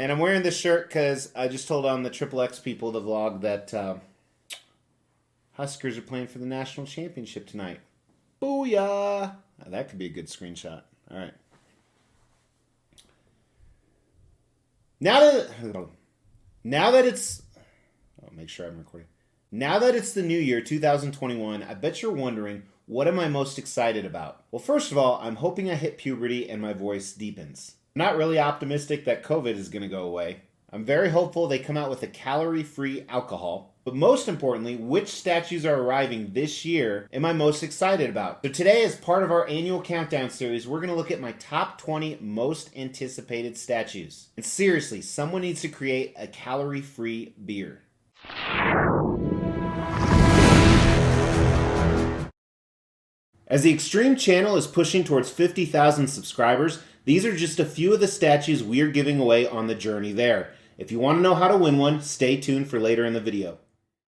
And I'm wearing this shirt because I just told on the Triple X people the vlog that Huskers are playing for the national championship tonight. Booyah! That could be a good screenshot. All right. Now that it's... I'll make sure I'm recording. Now that it's the new year, 2021, I bet you're wondering, what am I most excited about? Well, first of all, I'm hoping I hit puberty and my voice deepens. I'm not really optimistic that COVID is going to go away. I'm very hopeful they come out with a calorie-free alcohol. But most importantly, which statues are arriving this year am I most excited about? So today, as part of our annual countdown series, we're going to look at my top 20 most anticipated statues. And seriously, someone needs to create a calorie-free beer. As the Extreme channel is pushing towards 50,000 subscribers, these are just a few of the statues we are giving away on the journey there. If you want to know how to win one, stay tuned for later in the video.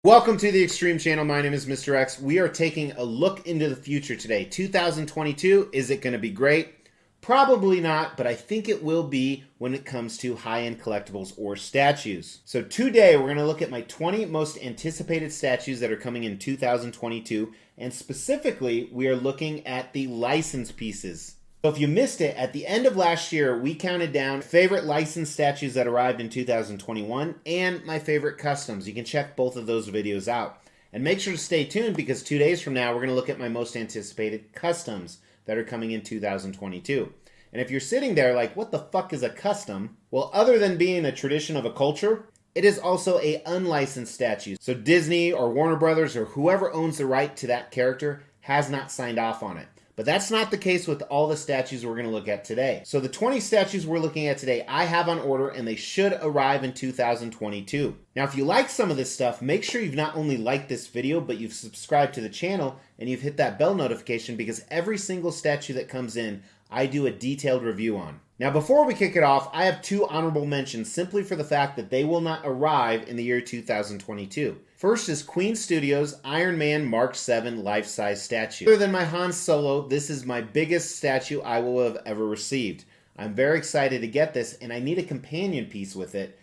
Welcome to the Extreme channel. My name is Mr. X. We are taking a look into the future today. 2022, is it going to be great? Probably not, but I think it will be when it comes to high-end collectibles or statues. So today we're going to look at my 20 most anticipated statues that are coming in 2022, and specifically we are looking at the license pieces. So if you missed it, at the end of last year we counted down favorite licensed statues that arrived in 2021 and my favorite customs. You can check both of those videos out. And make sure to stay tuned because 2 days from now we're going to look at my most anticipated customs that are coming in 2022. And if you're sitting there like, what the fuck is a custom? Well, other than being a tradition of a culture, it is also a unlicensed statue. So Disney or Warner Brothers or whoever owns the right to that character has not signed off on it. But that's not the case with all the statues we're going to look at today. So the 20 statues we're looking at today, I have on order and they should arrive in 2022. Now, if you like some of this stuff, make sure you've not only liked this video, but you've subscribed to the channel and you've hit that bell notification because every single statue that comes in, I do a detailed review on. Now, before we kick it off, I have two honorable mentions simply for the fact that they will not arrive in the year 2022. First is Queen Studios Iron Man Mark 7 life-size statue. Other than my Han Solo, this is my biggest statue I will have ever received. I'm very excited to get this, and I need a companion piece with it,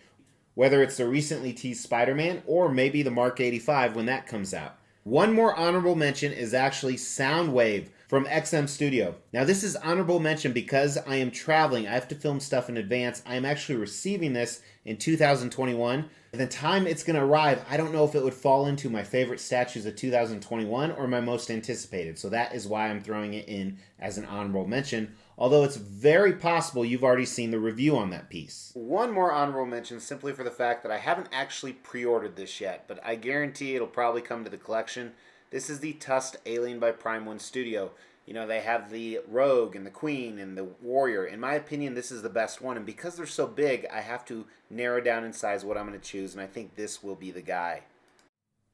whether it's the recently teased Spider-Man or maybe the Mark 85 when that comes out. One more honorable mention is actually Soundwave from XM Studio. Now this is honorable mention because I am traveling. I have to film stuff in advance. I am actually receiving this in 2021. At the time it's going to arrive, I don't know if it would fall into my favorite statues of 2021 or my most anticipated. So that is why I'm throwing it in as an honorable mention. Although it's very possible you've already seen the review on that piece. One more honorable mention simply for the fact that I haven't actually pre-ordered this yet, but I guarantee it'll probably come to the collection. This is the Tusked Alien by Prime 1 Studio. You know, they have the Rogue and the Queen and the Warrior. In my opinion, this is the best one. And because they're so big, I have to narrow down in size what I'm going to choose. And I think this will be the guy.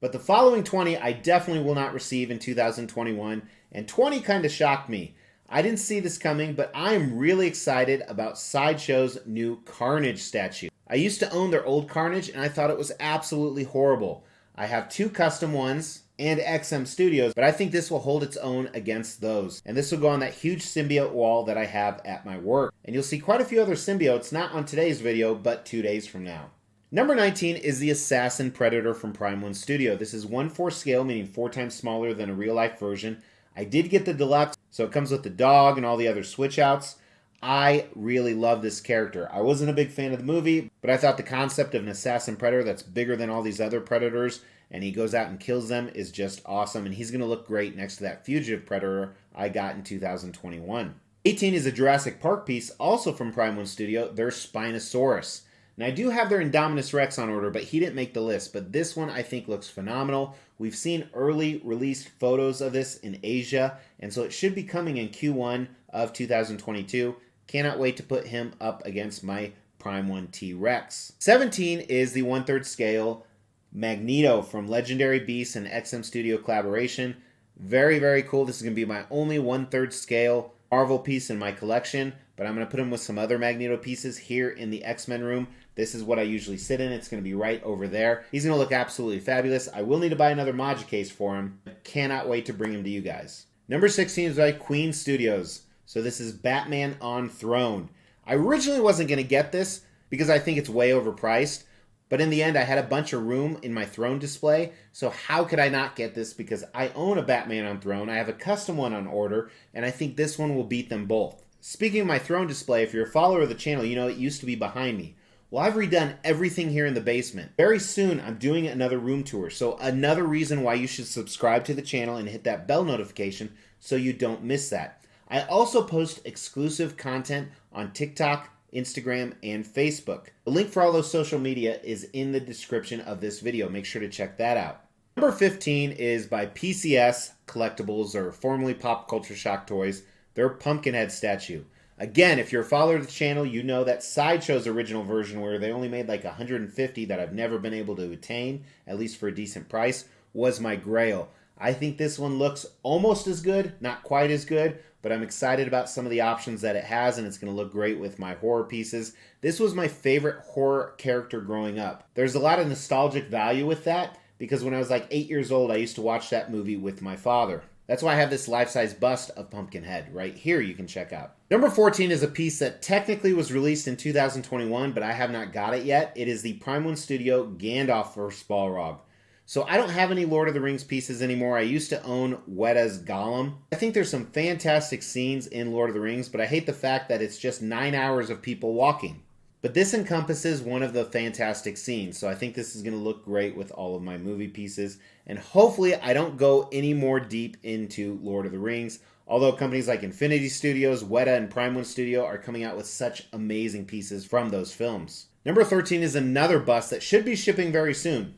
But the following 20 I definitely will not receive in 2021. And 20 kind of shocked me. I didn't see this coming, but I am really excited about Sideshow's new Carnage statue. I used to own their old Carnage, and I thought it was absolutely horrible. I have two custom ones and XM Studios, but I think this will hold its own against those. And this will go on that huge symbiote wall that I have at my work. And you'll see quite a few other symbiotes, not on today's video, but 2 days from now. Number 19 is the Assassin Predator from Prime 1 Studio. This is 1/4 scale, meaning 4 times smaller than a real-life version. I did get the deluxe, so it comes with the dog and all the other switch outs. I really love this character. I wasn't a big fan of the movie, but I thought the concept of an assassin predator that's bigger than all these other predators and he goes out and kills them is just awesome, and he's going to look great next to that fugitive predator I got in 2021. 18 is a Jurassic Park piece, also from Prime 1 Studio, their Spinosaurus. Now I do have their Indominus Rex on order, but he didn't make the list, but this one I think looks phenomenal. We've seen early released photos of this in Asia, and so it should be coming in Q1 of 2022. Cannot wait to put him up against my Prime 1 T-Rex. 17 is the 1/3 scale Magneto from Legendary Beasts and XM Studio collaboration. Very, very cool. This is going to be my only 1/3 scale Marvel piece in my collection, but I'm going to put him with some other Magneto pieces here in the X-Men room. This is what I usually sit in. It's going to be right over there. He's going to look absolutely fabulous. I will need to buy another Moji case for him. Cannot wait to bring him to you guys. Number 16 is by Queen Studios. So this is Batman on Throne. I originally wasn't going to get this because I think it's way overpriced. But in the end, I had a bunch of room in my throne display, so how could I not get this? Because I own a Batman on Throne, I have a custom one on order, and I think this one will beat them both. Speaking of my throne display, if you're a follower of the channel, you know it used to be behind me. Well, I've redone everything here in the basement. Very soon, I'm doing another room tour, so another reason why you should subscribe to the channel and hit that bell notification so you don't miss that. I also post exclusive content on TikTok, Instagram, and Facebook. The link for all those social media is in the description of this video. Make sure to check that out. Number 15 is by PCS Collectibles, or formerly Pop Culture Shock Toys, their Pumpkinhead statue. Again, if you're a follower of the channel, you know that Sideshow's original version, where they only made like 150 that I've never been able to attain, at least for a decent price, was my grail. I think this one looks almost as good, not quite as good, but I'm excited about some of the options that it has, and it's going to look great with my horror pieces. This was my favorite horror character growing up. There's a lot of nostalgic value with that, because when I was like 8 years old, I used to watch that movie with my father. That's why I have this life-size bust of Pumpkinhead right here you can check out. Number 14 is a piece that technically was released in 2021, but I have not got it yet. It is the Prime 1 Studio Gandalf vs. Balrog. So I don't have any Lord of the Rings pieces anymore. I used to own Weta's Gollum. I think there's some fantastic scenes in Lord of the Rings, but I hate the fact that it's just 9 hours of people walking. But this encompasses one of the fantastic scenes, so I think this is going to look great with all of my movie pieces. And hopefully I don't go any more deep into Lord of the Rings, although companies like Infinity Studios, Weta, and Prime 1 Studio are coming out with such amazing pieces from those films. Number 13 is another bust that should be shipping very soon.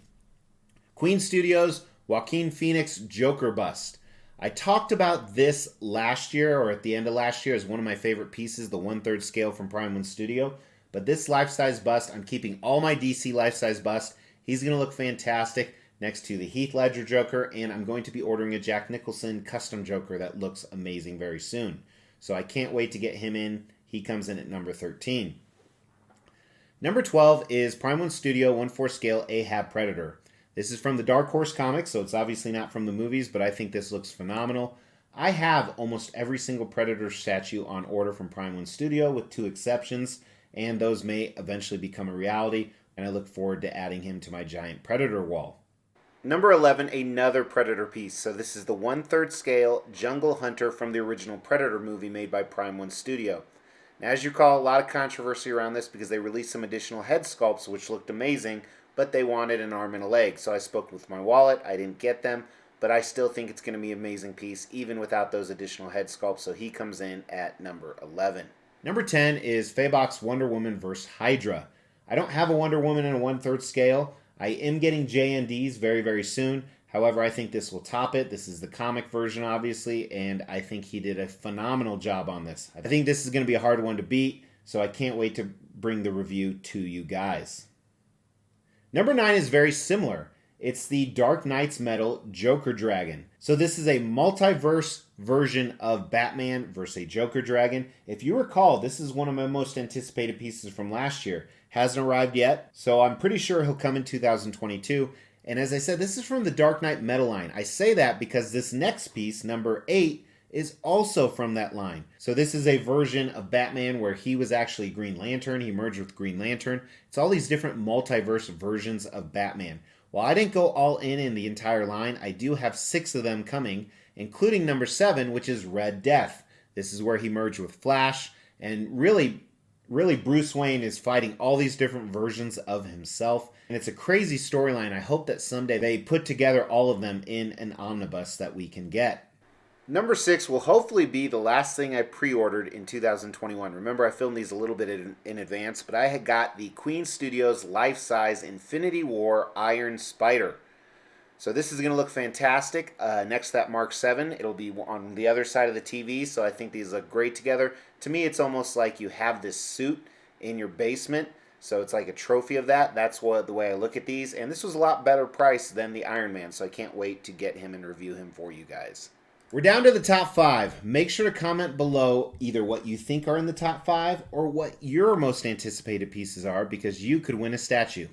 Queen Studios Joaquin Phoenix Joker bust. I talked about this last year, or at the end of last year, as one of my favorite pieces, the 1/3 scale from Prime 1 Studio. But this life-size bust, I'm keeping all my DC life-size bust. He's going to look fantastic next to the Heath Ledger Joker, and I'm going to be ordering a Jack Nicholson custom Joker that looks amazing very soon. So I can't wait to get him in. He comes in at number 13. Number 12 is Prime 1 Studio 1/4 scale Ahab Predator. This is from the Dark Horse comics, so it's obviously not from the movies, but I think this looks phenomenal. I have almost every single Predator statue on order from Prime 1 Studio, with 2 exceptions, and those may eventually become a reality, and I look forward to adding him to my giant Predator wall. Number 11, another Predator piece. So this is the 1/3 scale Jungle Hunter from the original Predator movie made by Prime 1 Studio. Now, as you recall, a lot of controversy around this because they released some additional head sculpts which looked amazing, but they wanted an arm and a leg. So I spoke with my wallet, I didn't get them, but I still think it's going to be an amazing piece even without those additional head sculpts, so he comes in at number 11. Number 10 is Fabok's Wonder Woman vs. Hydra. I don't have a Wonder Woman in a 1/3 scale. I am getting JNDs very, very soon. However, I think this will top it. This is the comic version, obviously, and I think he did a phenomenal job on this. I think this is going to be a hard one to beat, so I can't wait to bring the review to you guys. Number 9 is very similar. It's the Dark Knight's Metal Joker Dragon. So this is a multiverse version of Batman versus a Joker Dragon. If you recall, this is one of my most anticipated pieces from last year. Hasn't arrived yet, so I'm pretty sure he'll come in 2022. And as I said, this is from the Dark Knight Metal line. I say that because this next piece, number 8, is also from that line. So this is a version of Batman where he was actually Green Lantern. He merged with Green Lantern. It's all these different multiverse versions of Batman. While I didn't go all in the entire line, I do have 6 of them coming, including number 7, which is Red Death. This is where he merged with Flash, and really Bruce Wayne is fighting all these different versions of himself. And it's a crazy storyline. I hope that someday they put together all of them in an omnibus that we can get. Number 6 will hopefully be the last thing I pre-ordered in 2021. Remember, I filmed these a little bit in advance, but I had got the Queen Studios life-size Infinity War Iron Spider. So this is going to look fantastic. Next to that Mark 7, it'll be on the other side of the TV, so I think these look great together. To me, it's almost like you have this suit in your basement, so it's like a trophy of that. That's the way I look at these, and this was a lot better price than the Iron Man, so I can't wait to get him and review him for you guys. We're down to the top 5. Make sure to comment below either what you think are in the top 5 or what your most anticipated pieces are, because you could win a statue.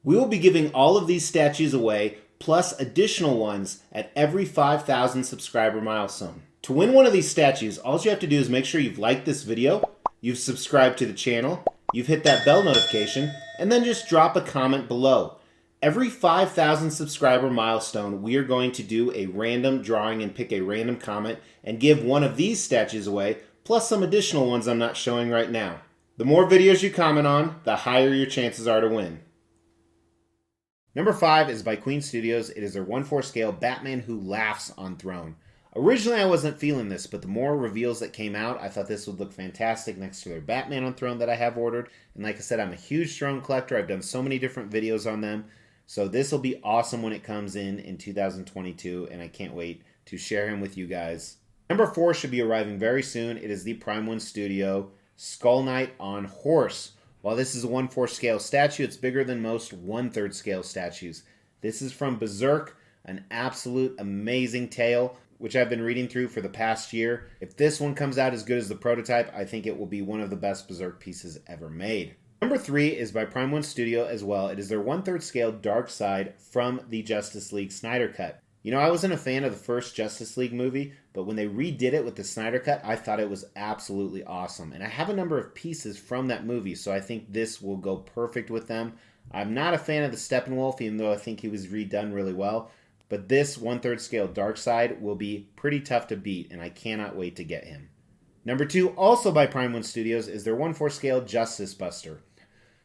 We will be giving all of these statues away, plus additional ones at every 5,000 subscriber milestone. To win one of these statues, all you have to do is make sure you've liked this video, you've subscribed to the channel, you've hit that bell notification, and then just drop a comment below. Every 5,000 subscriber milestone, we are going to do a random drawing and pick a random comment and give one of these statues away, plus some additional ones I'm not showing right now. The more videos you comment on, the higher your chances are to win. Number 5 is by Queen Studios. It is their 1/4 scale Batman Who Laughs on Throne. Originally, I wasn't feeling this, but the more reveals that came out, I thought this would look fantastic next to their Batman on Throne that I have ordered. And like I said, I'm a huge throne collector. I've done so many different videos on them. So this will be awesome when it comes in 2022, and I can't wait to share him with you guys. Number 4 should be arriving very soon. It is the Prime 1 Studio Skull Knight on Horse. While this is a 1/4 scale statue, it's bigger than most 1/3 scale statues. This is from Berserk, an absolute amazing tale, which I've been reading through for the past year. If this one comes out as good as the prototype, I think it will be one of the best Berserk pieces ever made. Number 3 is by Prime 1 Studio as well. It is their 1/3 scale Dark Side from the Justice League Snyder Cut. You know, I wasn't a fan of the first Justice League movie, but when they redid it with the Snyder Cut, I thought it was absolutely awesome. And I have a number of pieces from that movie, so I think this will go perfect with them. I'm not a fan of the Steppenwolf, even though I think he was redone really well. But this 1/3 scale Dark Side will be pretty tough to beat, and I cannot wait to get him. Number 2, also by Prime 1 Studios, is their 1/4 scale Justice Buster.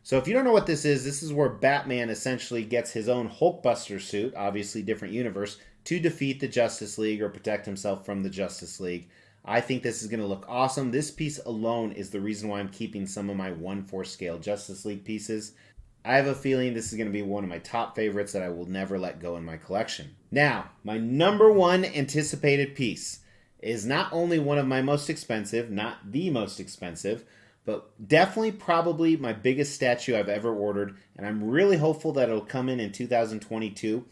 So if you don't know what this is where Batman essentially gets his own Hulkbuster suit, obviously different universe, to defeat the Justice League or protect himself from the Justice League. I think this is going to look awesome. This piece alone is the reason why I'm keeping some of my 1/4 scale Justice League pieces. I have a feeling this is going to be one of my top favorites that I will never let go in my collection. Now, my number 1 anticipated piece is not only one of my most expensive, not the most expensive, but definitely probably my biggest statue I've ever ordered, and I'm really hopeful that it'll come in 2022.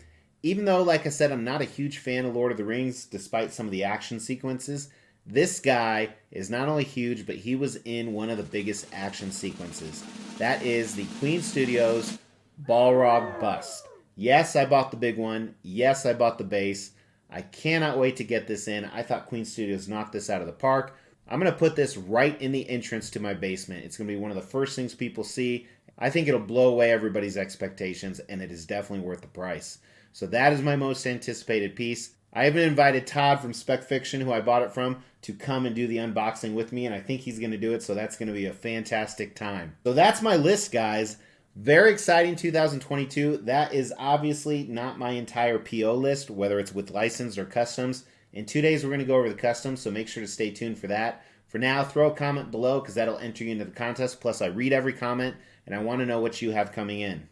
Even though, like I said, I'm not a huge fan of Lord of the Rings, despite some of the action sequences, this guy is not only huge, but he was in one of the biggest action sequences. That is the Queen Studios Balrog bust. Yes, I bought the big one. Yes, I bought the base. I cannot wait to get this in. I thought Queen Studios knocked this out of the park. I'm going to put this right in the entrance to my basement. It's going to be one of the first things people see. I think it'll blow away everybody's expectations, and it is definitely worth the price. So that is my most anticipated piece. I even invited Todd from Spec Fiction, who I bought it from, to come and do the unboxing with me, and I think he's going to do it, so that's going to be a fantastic time. So that's my list, guys. Very exciting 2022. That is obviously not my entire PO list, whether it's with licensed or customs. In 2 days, we're going to go over the customs, so make sure to stay tuned for that. For now, throw a comment below because that'll enter you into the contest. Plus, I read every comment, and I want to know what you have coming in.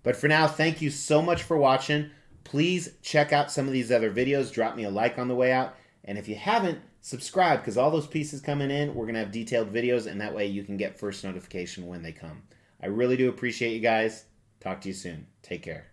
But for now, thank you so much for watching. Please check out some of these other videos. Drop me a like on the way out. And if you haven't, subscribe because all those pieces coming in, we're going to have detailed videos, and that way you can get first notification when they come. I really do appreciate you guys. Talk to you soon. Take care.